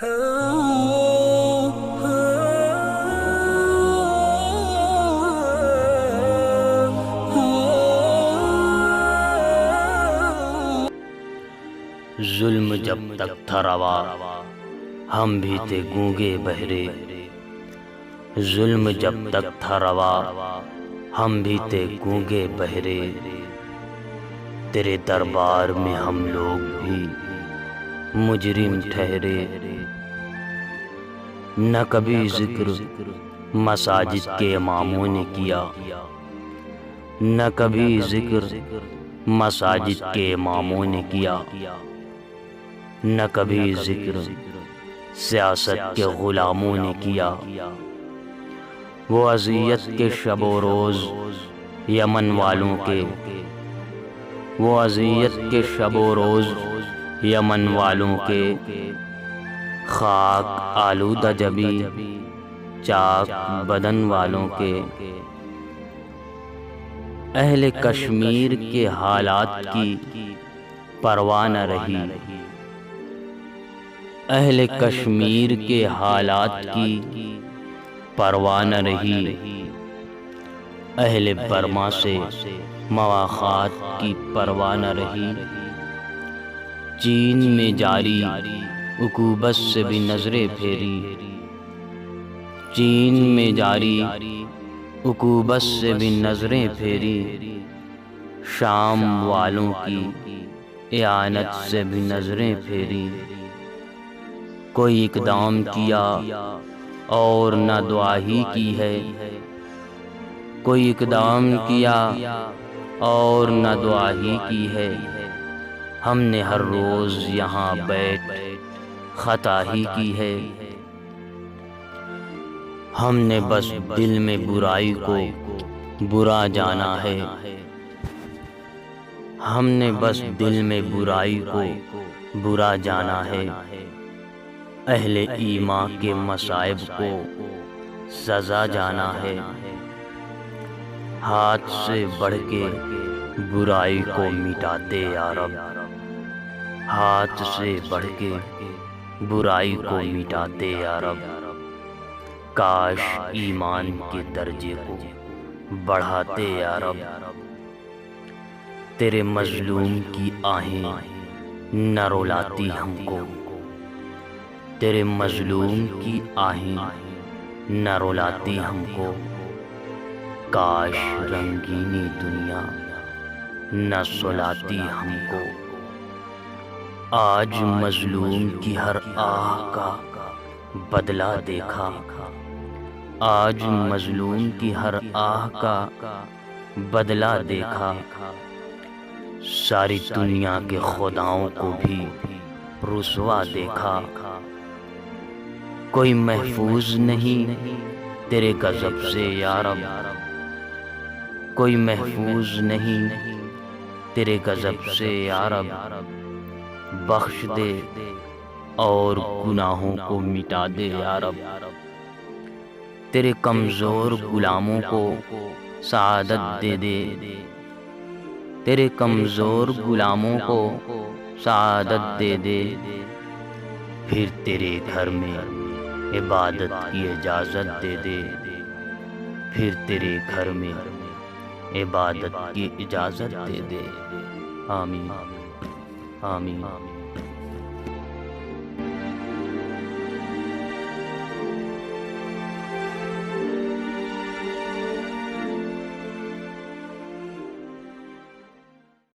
ظلم جب تک تھا روا ہم بھی تھے گونگے بہرے، ظلم جب تک تھا روا ہم بھی تھے گونگے بہرے، تیرے دربار میں ہم لوگ بھی مجرم ٹھہرے، نہ کبھی ذکر مساجد کے اماموں نے کیا، نہ کبھی ذکر مساجد کے اماموں نے کیا، نہ کبھی ذکر سیاست کے غلاموں نے کیا، وہ اذیت کے شب و روز یمن والوں کے، وہ اذیت کے شب و روز یمن والوں کے، خاک آلودہ جبی چاک بدن والوں کے، اہل کشمیر کے حالات کی پرواہ نہ رہی، اہل کشمیر کے حالات کی پرواہ نہ رہی، اہل برما سے مواخات کی پرواہ نہ رہی، چین میں جاری عقوبت سے بھی نظریں پھیری، چین میں جاری عقوبت سے بھی نظریں پھیری، شام والوں کی اعانت سے بھی نظریں پھیری، کوئی اقدام کیا اور نہ دعا ہی کی ہے، کوئی اقدام کیا اور نہ دعا ہی کی ہے، ہم نے ہر روز یہاں بیٹھ خطا ہی کی ہے، ہم نے بس دل میں برائی کو برا جانا ہے، ہم نے بس دل میں برائی کو برا جانا ہے، اہل ایمان کے مصائب کو سزا جانا ہے، ہاتھ سے بڑھ کے برائی کو مٹاتے یا رب، ہاتھ سے بڑھ کے برائی کو مٹاتے یا رب، کاش ایمان کے درجے کو بڑھاتے یا رب، تیرے مظلوم کی آہیں نہ رلاتی ہم کو، تیرے مظلوم کی آہیں نہ رلاتی ہم کو، کاش رنگینی دنیا نہ سلاتی ہم کو، آج مظلوم کی ہر آہ کا بدلہ دیکھا، آج مظلوم کی ہر آہ کا بدلہ دیکھا، ساری دنیا کے خداؤں کو بھی رسوا دیکھا، کوئی محفوظ نہیں تیرے غضب سے یا رب، کوئی محفوظ نہیں تیرے غضب سے یا رب، بخش دے اور گناہوں کو مٹا دے یا رب، تیرے کمزور غلاموں کو سعادت دے دے، تیرے کمزور غلاموں کو سعادت دے دے، پھر تیرے گھر میں عبادت کی اجازت دے دے، پھر تیرے گھر میں عبادت کی اجازت دے دے، آمین آمین۔